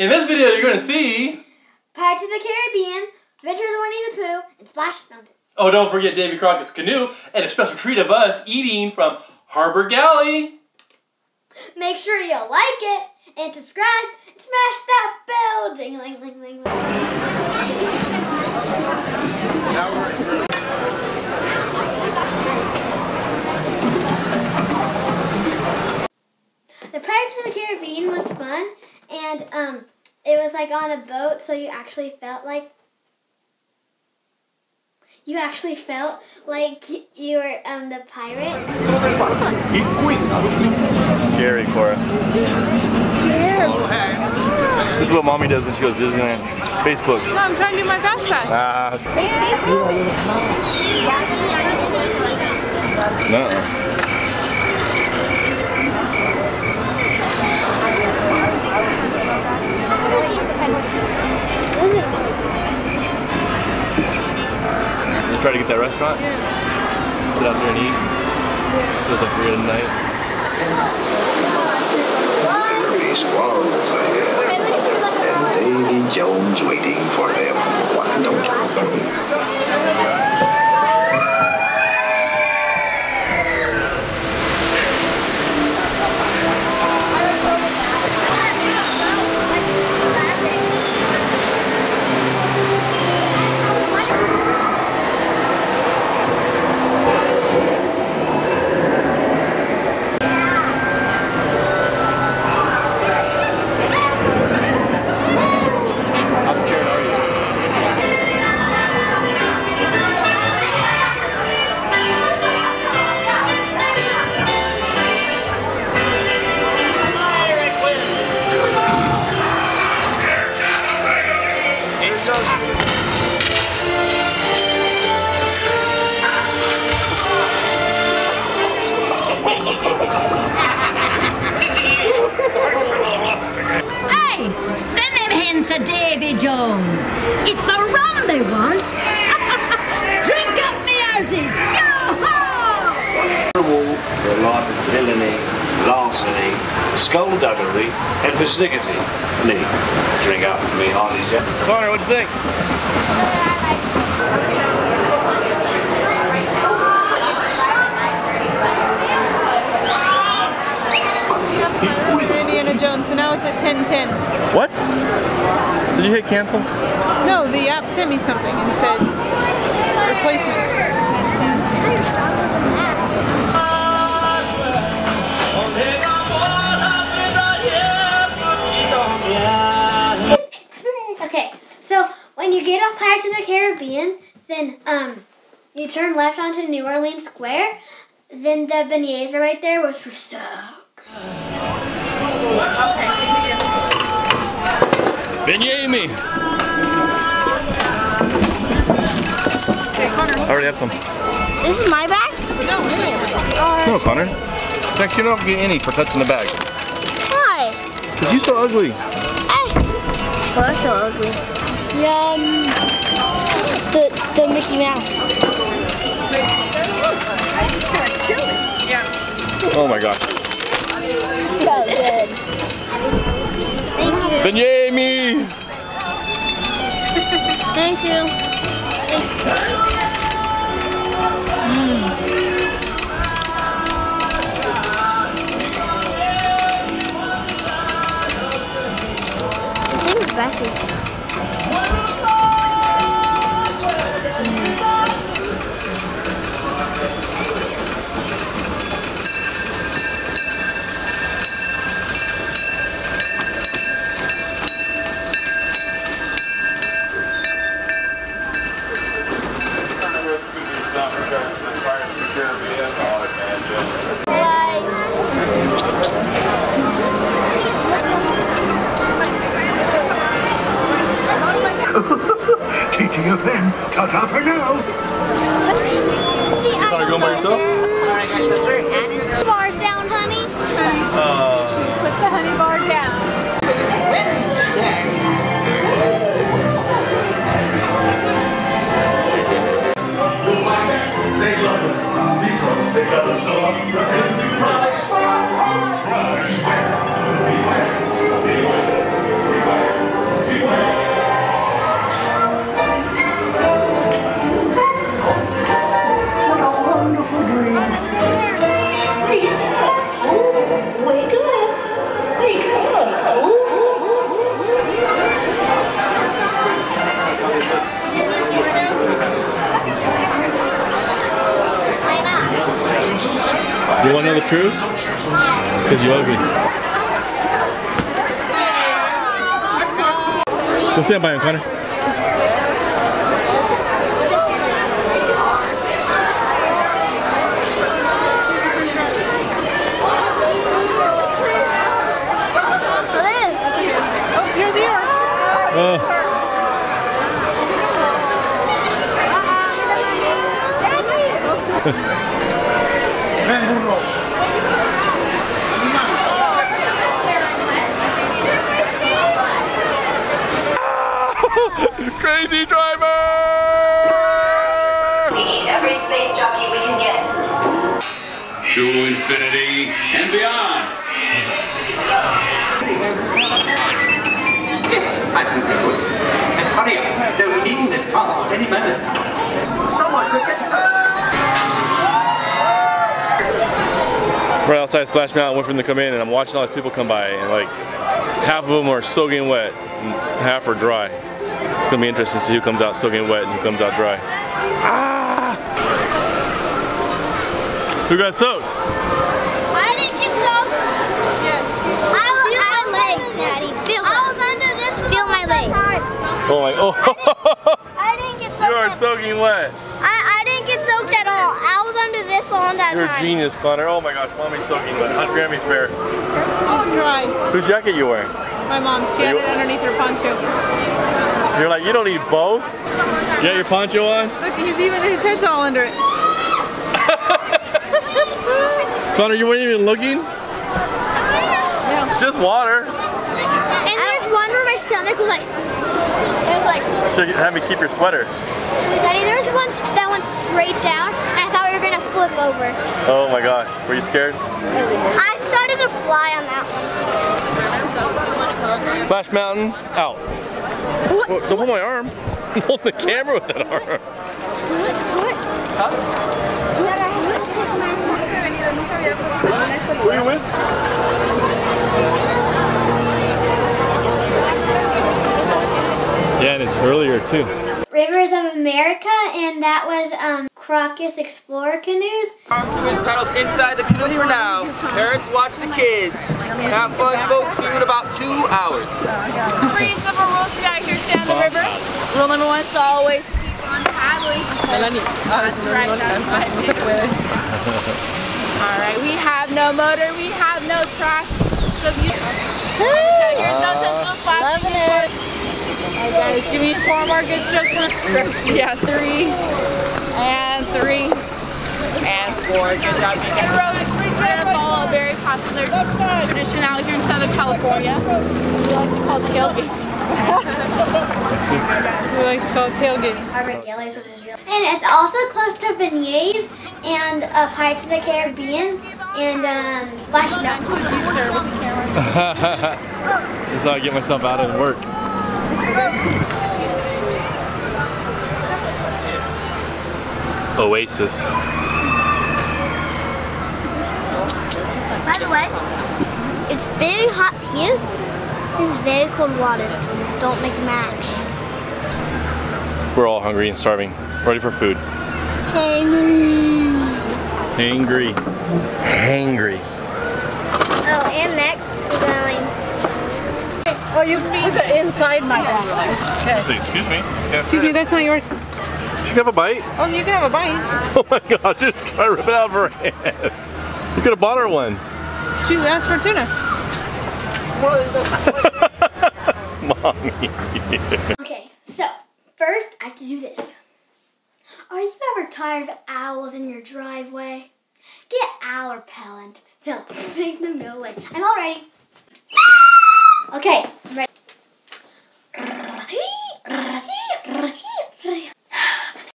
In this video, you're going to see Pirates of the Caribbean, Adventures of Winnie the Pooh, and Splash Mountain. Oh, don't forget Davy Crockett's Canoe and a special treat of us eating from Harbour Galley. Make sure you like it and subscribe and smash that bell. Ding-a-ling-ling-ling-ling. The Pirates of the Caribbean was fun, and it was like on a boat, so you actually felt like you were the pirate. Scary, Cora. This is what Mommy does when she goes to Disneyland. Facebook. No, I'm trying to do my fast pass. No. You try to get that restaurant? Yeah. Sit out there and eat? Feels like a good night. Very squalls ahead, and Davy Jones waiting for them. Why don't you? Davy Jones. It's the rum they want. Drink up me hearties. Yo-ho! For a life of villainy, larceny, skullduggery, and persnickety. Lee, drink up me hearties, yeah? Connor, what'd you think? Indiana Jones, so now it's at 10:10. What? Did you hit cancel? No, the app sent me something and said replacement. Okay, so when you get off Pirates of the Caribbean, then you turn left onto New Orleans Square. Then the beignets are right there, which were so good. Beignet me! I already have some. This is my bag? No, Connor. In fact, you don't get any for touching the bag. Why? Because you're so ugly. Well, that's so ugly. The Mickey Mouse. Oh my gosh. So good. Thank you. Beignet me! Thank you. The thing's messy. TTFN, ta-ta for now. Connor, going by yourself? Bars down, honey. Put the honey bar down. They love it because they got a song and new prize. Beware, beware, beware. want to know the truth? Because you ugly. Go stand by him, Connor. Here's yours. Crazy driver! We need every space jockey we can get. To infinity and beyond. Yes, I think they would. And hurry up, they'll be needing this transport any moment. Someone could get We're outside Splash Mountain, waiting for them to come in, and I'm watching all these people come by, and like half of them are soaking wet, and half are dry. It's gonna be interesting to see who comes out soaking wet and who comes out dry. Ah! Who got soaked? I didn't get soaked. Yes. I feel my legs, Daddy. I was under this. Feel my legs. Oh my! Oh! I didn't get soaked. You are soaking wet. I didn't get soaked at all. I was under this the whole entire You're time. a genius, Connor. Oh my gosh, Mommy's soaking wet. Aunt Grammy's fair. He's dry. Whose jacket you wearing? My mom, she had it underneath her poncho. So you're like, you don't need both? You got your poncho on? Look, he's even, his head's all under it. Connor, you weren't even looking? Yeah. It's just water. And there's one where my stomach was like, it was like. So you have me keep your sweater. Daddy, there was one that went straight down, and I thought we were gonna flip over. Oh my gosh, were you scared? I started to fly on that one. Splash Mountain, out. What? Oh, don't pull my arm. I'm holding the camera with that arm. What? Huh? Who are you with? Yeah, and it's earlier too. Rivers of America, and that was Crocus Explorer canoes. Optimus paddles inside the canoe for now. Parents watch the kids. Have fun, folks. See you in about 2 hours. 3 simple rules for you out here today on the river. Rule number 1 is to always keep on paddling. That's right, that's right. Alright, we have no motor, we have no track. So if you yours, don't touch little splash. Loving it. Alright guys, give me 4 more good strokes. Yeah, 3 and 3 and 4. Good job, you guys. We're gonna follow a very popular tradition out here in Southern California. We like to call tailgating. We like to call it tailgating. Harbour Galleys, which is real. And it's also close to Beignets and Pirates of the Caribbean and Splash Mountain. That includes you, sir, with the camera. That's how I get myself out of work. Oasis. By the way, it's very hot here. This is very cold water. Don't make a match. We're all hungry and starving. Ready for food. Hangry. Hangry. Hangry. Oh, and next we're going. Oh, you mean inside my bag. Okay. Say, excuse me. Excuse me, that's not yours. She can have a bite. Oh, you can have a bite. Oh my gosh, just try to rip it out of her hand. You could have bought her one. She asked for tuna. Mommy. Okay, so first I have to do this. Are you ever tired of owls in your driveway? Get owl repellent. They'll make them go away. I'm all ready. Okay, I'm ready.